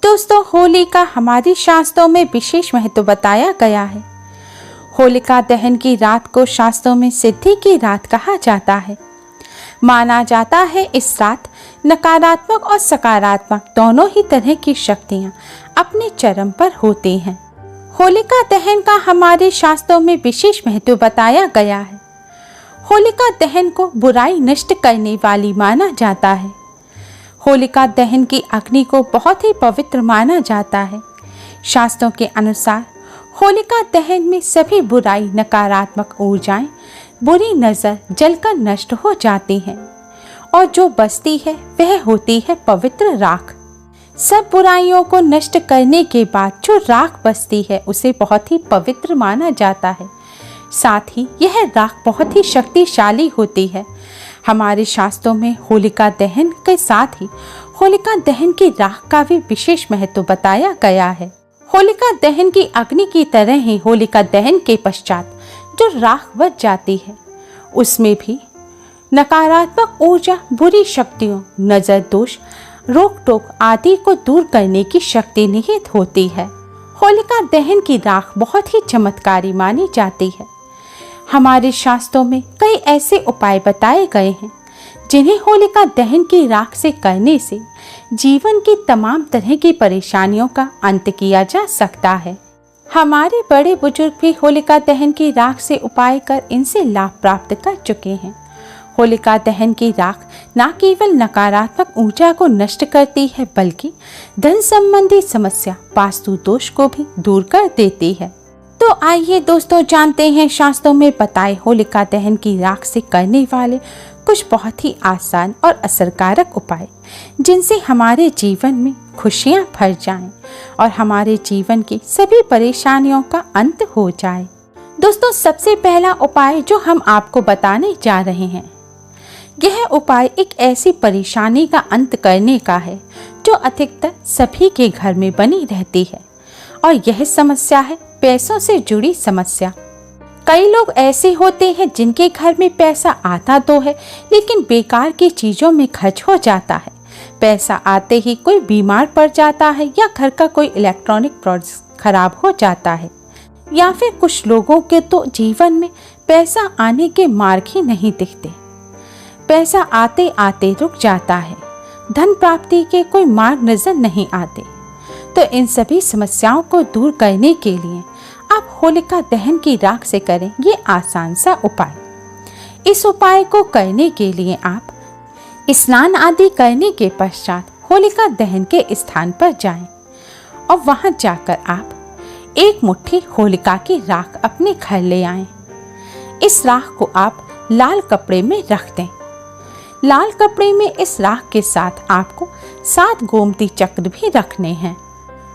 दोस्तों, होली का हमारे शास्त्रों में विशेष महत्व बताया गया है। होलिका दहन की रात को शास्त्रों में सिद्धि की रात कहा जाता है। माना जाता है इस रात नकारात्मक और सकारात्मक दोनों ही तरह की शक्तियां अपने चरम पर होती हैं। होलिका दहन का हमारे शास्त्रों में विशेष महत्व बताया गया है। होलिका दहन को बुराई नष्ट करने वाली माना जाता है। होलिका दहन की अग्नि को बहुत ही पवित्र माना जाता है। शास्त्रों के अनुसार होलिका दहन में सभी बुराई, नकारात्मक ऊर्जाएं, बुरी नजर जलकर नष्ट हो जाती हैं और जो बचती है वह होती है पवित्र राख। सब बुराइयों को नष्ट करने के बाद जो राख बचती है उसे बहुत ही पवित्र माना जाता है। साथ ही यह राख बहुत ही शक्तिशाली होती है। हमारे शास्त्रों में होलिका दहन के साथ ही होलिका दहन की राख का भी विशेष महत्व बताया गया है। होलिका दहन की अग्नि की तरह ही होलिका दहन के पश्चात जो राख बच जाती है उसमें भी नकारात्मक ऊर्जा, बुरी शक्तियों, नजर दोष, रोक टोक आदि को दूर करने की शक्ति निहित होती है। होलिका दहन की राख बहुत ही चमत्कारी मानी जाती है। हमारे शास्त्रों में कई ऐसे उपाय बताए गए हैं जिन्हें होलिका दहन की राख से करने से जीवन की तमाम तरह की परेशानियों का अंत किया जा सकता है। हमारे बड़े बुजुर्ग भी होलिका दहन की राख से उपाय कर इनसे लाभ प्राप्त कर चुके हैं। होलिका दहन की राख न केवल नकारात्मक ऊर्जा को नष्ट करती है बल्कि धन संबंधी समस्या, वास्तु दोष को भी दूर कर देती है। तो आइए दोस्तों जानते हैं शास्त्रों में बताए होलिका दहन की राख से करने वाले कुछ बहुत ही आसान और असरकारक उपाय जिनसे हमारे जीवन में खुशियां भर जाएं और हमारे जीवन की सभी परेशानियों का अंत हो जाए। दोस्तों, सबसे पहला उपाय जो हम आपको बताने जा रहे हैं यह उपाय एक ऐसी परेशानी का अंत करने का है जो अधिकतर सभी के घर में बनी रहती है और यह समस्या है पैसों से जुड़ी समस्या। कई लोग ऐसे होते हैं जिनके घर में पैसा आता तो है लेकिन बेकार की चीजों में खर्च हो जाता है। पैसा आते ही कोई बीमार पड़ जाता है या घर का कोई इलेक्ट्रॉनिक प्रोडक्ट खराब हो जाता है या फिर कुछ लोगों के तो जीवन में पैसा आने के मार्ग ही नहीं दिखते। पैसा आते आते रुक जाता है, धन प्राप्ति के कोई मार्ग नजर नहीं आते। तो इन सभी समस्याओं को दूर करने के लिए आप होलिका दहन की राख से करें ये आसान सा उपाय। इस उपाय को करने के लिए आप स्नान आदि करने के पश्चात होलिका दहन के स्थान पर जाएं और वहां जाकर आप एक मुट्ठी होलिका की राख अपने घर ले आएं। इस राख को आप लाल कपड़े में रख दें। लाल कपड़े में इस राख के साथ आपको 7 गोमती चक्र भी रखने हैं।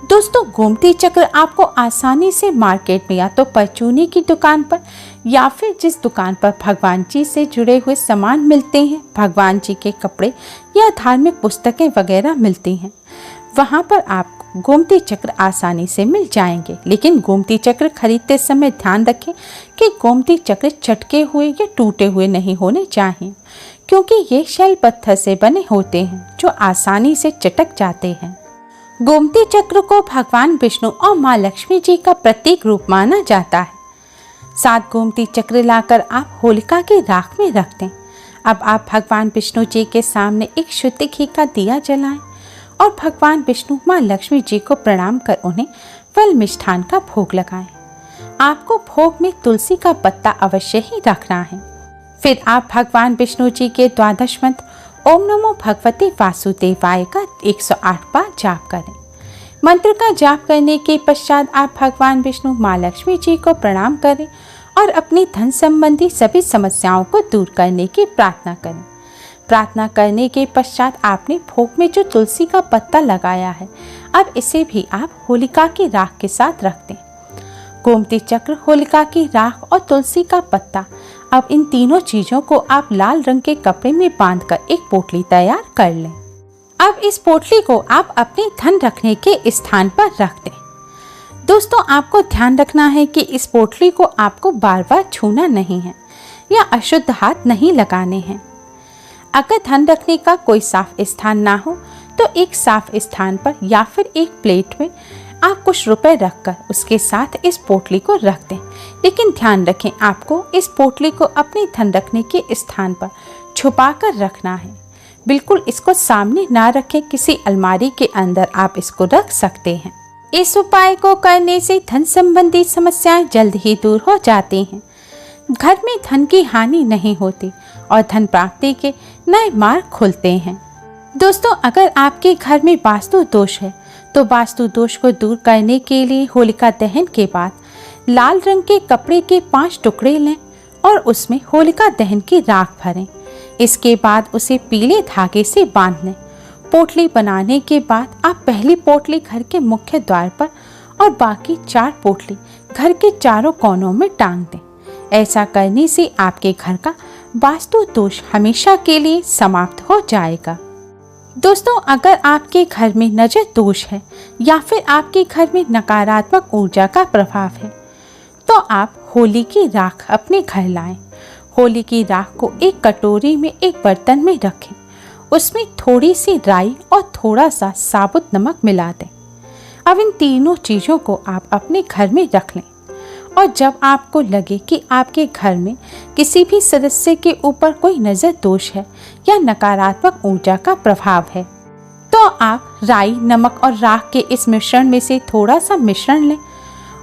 दोस्तों, गोमती चक्र आपको आसानी से मार्केट में या तो परचूनी की दुकान पर या फिर जिस दुकान पर भगवान जी से जुड़े हुए सामान मिलते हैं, भगवान जी के कपड़े या धार्मिक पुस्तकें वगैरह मिलती हैं, वहां पर आपको गोमती चक्र आसानी से मिल जाएंगे। लेकिन गोमती चक्र खरीदते समय ध्यान रखें कि गोमती चक्र चटके हुए या टूटे हुए नहीं होने चाहिए क्योंकि ये शैल पत्थर से बने होते हैं जो आसानी से चटक जाते हैं। गोमती चक्र को भगवान विष्णु और माँ लक्ष्मी जी का प्रतीक रूप माना जाता है। 7 गोमती चक्र लाकर आप होलिका की राख में रख दें। अब आप भगवान विष्णु जी के सामने एक शुद्ध घी का दिया जलाएं और भगवान विष्णु, माँ लक्ष्मी जी को प्रणाम कर उन्हें फल मिष्ठान का भोग लगाएं। आपको भोग में तुलसी का पत्ता अवश्य ही रखना है। फिर आप भगवान विष्णु जी के 12 मंत्र ओम नमो भगवते वासुदेवाय का 108 बार जाप करें। मंत्र का जाप करने के पश्चात आप भगवान विष्णु, माँ लक्ष्मी जी को प्रणाम करें और अपनी धन संबंधी सभी समस्याओं को दूर करने की प्रार्थना करें। प्रार्थना करने के पश्चात आपने भोग में जो तुलसी का पत्ता लगाया है अब इसे भी आप होलिका की राख के साथ रख दें। गोमती चक्र, होलिका की राख और तुलसी का पत्ता, अब इन तीनों चीजों को आप लाल रंग के कपड़े में बांधकर एक पोटली तैयार कर लें। अब इस पोटली को आप अपने धन रखने के स्थान पर रख दें। दोस्तों, आपको ध्यान रखना है कि इस पोटली को आपको बार बार छूना नहीं है या अशुद्ध हाथ नहीं लगाने हैं। अगर धन रखने का कोई साफ स्थान ना हो तो एक साफ स्थान पर या फिर एक प्लेट में आप कुछ रुपए रखकर उसके साथ इस पोटली को रख दें। लेकिन ध्यान रखें, आपको इस पोटली को अपनी धन रखने के स्थान पर छुपा कर रखना है। बिल्कुल इसको सामने ना रखें, किसी अलमारी के अंदर आप इसको रख सकते हैं। इस उपाय को करने से धन संबंधी समस्याएं जल्द ही दूर हो जाती हैं। घर में धन की हानि नहीं होती और धन प्राप्ति के नए मार्ग खुलते हैं। दोस्तों, अगर आपके घर में वास्तु दोष है तो वास्तु दोष को दूर करने के लिए होलिका दहन के बाद लाल रंग के कपड़े के 5 टुकड़े लें और उसमें होलिका दहन की राख भरें। इसके बाद उसे पीले धागे से बांध लें। पोटली बनाने के बाद आप पहली पोटली घर के मुख्य द्वार पर और बाकी 4 पोटली घर के चारों कोनों में टांग दें। ऐसा करने से आपके घर का वास्तु दोष हमेशा के लिए समाप्त हो जाएगा। दोस्तों, अगर आपके घर में नजर दोष है या फिर आपके घर में नकारात्मक ऊर्जा का प्रभाव है तो आप होली की राख अपने घर लाएं। होली की राख को एक कटोरी में एक बर्तन में रखें। उसमें थोड़ी सी राई और थोड़ा सा साबुत नमक मिला दें। अब इन तीनों चीज़ों को आप अपने घर में रख लें और जब आपको लगे कि आपके घर में किसी भी सदस्य के ऊपर कोई नज़र दोष है या नकारात्मक ऊर्जा का प्रभाव है तो आप राई, नमक और राख के इस मिश्रण में से थोड़ा सा मिश्रण लें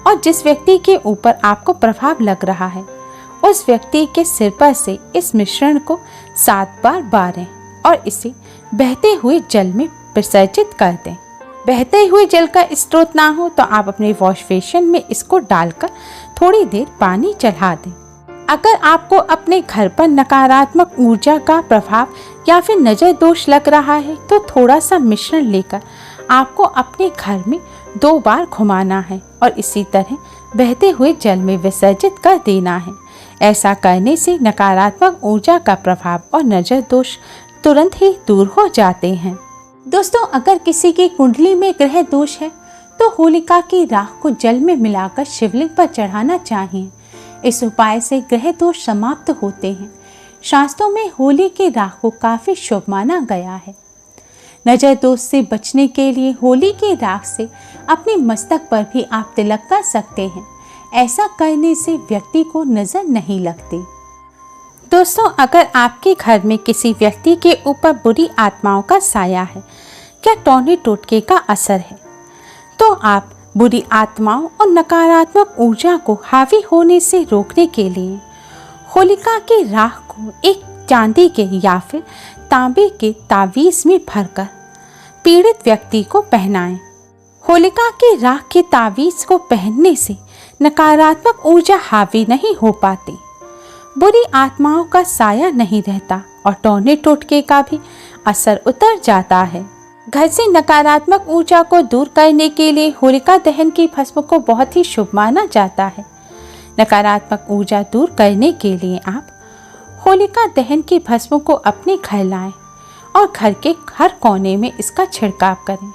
और जिस व्यक्ति के ऊपर आपको प्रभाव लग रहा है उस व्यक्ति के सिर पर से इस मिश्रण को 7 बार बारें और इसे बहते हुए जल में विसर्जित कर दें। बहते हुए जल का स्रोत ना हो तो आप अपने वॉश बेसिन में इसको डालकर थोड़ी देर पानी चढ़ा दें। अगर आपको अपने घर पर नकारात्मक ऊर्जा का प्रभाव या फिर नजर दोष लग रहा है तो थोड़ा सा मिश्रण लेकर आपको अपने घर में 2 बार घुमाना है और इसी तरह बहते हुए जल में विसर्जित कर देना है। ऐसा करने से नकारात्मक ऊर्जा का प्रभाव और नजर दोष तुरंत ही दूर हो जाते हैं। दोस्तों, अगर किसी की कुंडली में ग्रह दोष है तो होलिका की राख को जल में मिलाकर शिवलिंग पर चढ़ाना चाहिए। इस उपाय से ग्रह दोष समाप्त होते हैं। शास्त्रों में होली की राख को काफी शुभ माना गया है। नजर दोष से बचने के लिए होली की राख से अपने मस्तक पर भी आप तिलक कर सकते हैं। ऐसा करने से व्यक्ति को नजर नहीं लगती। दोस्तों, अगर आपके घर में किसी व्यक्ति के ऊपर बुरी आत्माओं का साया है या टोने टोटके का असर है तो आप बुरी आत्माओं और नकारात्मक ऊर्जा को हावी होने से रोकने के लिए होलिका की राख को एक चांदी के या फिर तांबे के तावीज में भरकर पीड़ित व्यक्ति को पहनाएं। होलिका की राख के तावीज को पहनने से नकारात्मक ऊर्जा हावी नहीं हो पाती, बुरी आत्माओं का साया नहीं रहता और टोने टोटके का भी असर उतर जाता है। घर से नकारात्मक ऊर्जा को दूर करने के लिए होलिका दहन की भस्म को बहुत ही शुभ माना जाता है। नकारात्मक ऊर्जा दूर करने के लिए आप होलिका दहन की भस्म को अपने घर लाएं और घर के हर कोने में इसका छिड़काव करें।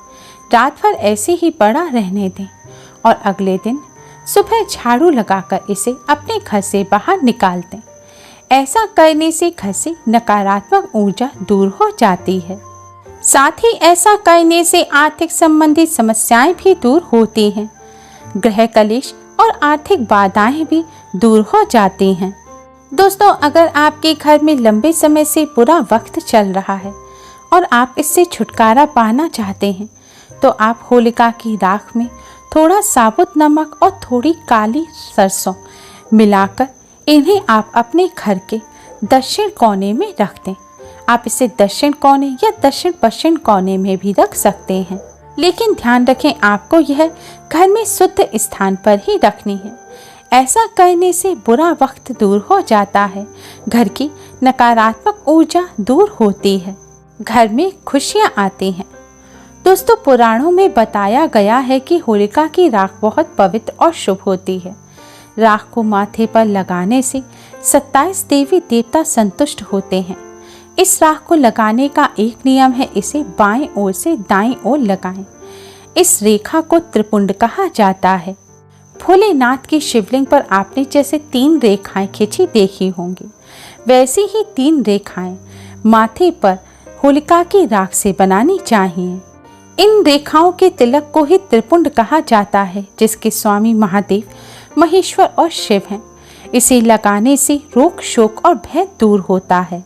रात भर ऐसे ही पड़ा रहने दें और अगले दिन सुबह झाड़ू लगाकर इसे अपने घर से बाहर निकाल दें। ऐसा करने से घर से नकारात्मक ऊर्जा दूर हो जाती है। साथ ही ऐसा करने से आर्थिक संबंधी समस्याएं भी दूर होती हैं। ग्रह कलेश और आर्थिक बाधाएं भी दूर हो जाती हैं। दोस्तों, अगर आपके घर में लंबे समय से बुरा वक्त चल रहा है और आप इससे छुटकारा पाना चाहते हैं तो आप होलिका की राख में थोड़ा साबुत नमक और थोड़ी काली सरसों मिलाकर इन्हें आप अपने घर के दक्षिण कोने में रख दें। आप इसे दक्षिण कोने या दक्षिण पश्चिम कोने में भी रख सकते हैं, लेकिन ध्यान रखें आपको यह घर में शुद्ध स्थान पर ही रखनी है। ऐसा करने से बुरा वक्त दूर हो जाता है, घर की नकारात्मक ऊर्जा दूर होती है, घर में खुशियां आती हैं। दोस्तों, पुराणों में बताया गया है कि होलिका की राख बहुत पवित्र और शुभ होती है। राख को माथे पर लगाने से 27 देवी देवता संतुष्ट होते हैं। इस राख को लगाने का एक नियम है, इसे बाएं ओर से दाएं ओर लगाएं। इस रेखा को त्रिपुंड कहा जाता है। भोलेनाथ की शिवलिंग पर आपने जैसे 3 रेखाएं खींची देखी होंगी, वैसी ही 3 रेखाएं माथे पर होलिका की राख से बनानी चाहिए। इन रेखाओं के तिलक को ही त्रिपुंड कहा जाता है, जिसके स्वामी महादेव, महेश्वर और शिव हैं। इसे लगाने से रोग, शोक और भय दूर होता है।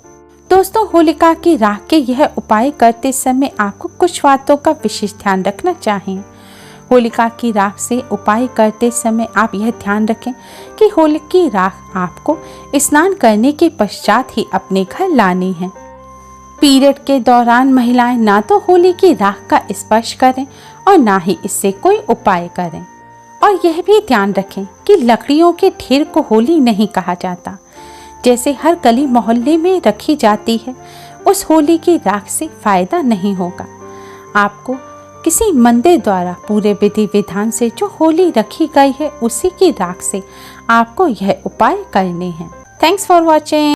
दोस्तों, होलिका की राख के यह उपाय करते समय आपको कुछ बातों का विशेष ध्यान रखना चाहिए। होलिका की राख से उपाय करते समय आप यह ध्यान रखें कि होलिका की राख आपको स्नान करने के पश्चात ही अपने घर लानी है। पीरियड के दौरान महिलाएं ना तो होली की राख का स्पर्श करें और ना ही इससे कोई उपाय करें। और यह भी ध्यान रखें कि लकड़ियों के ढेर को होली नहीं कहा जाता। जैसे हर गली मोहल्ले में रखी जाती है, उस होली की राख से फायदा नहीं होगा। आपको किसी मंदिर द्वारा पूरे विधि विधान से जो होली रखी गई है, उसी की राख से आपको यह उपाय करने हैं। Thanks for watching.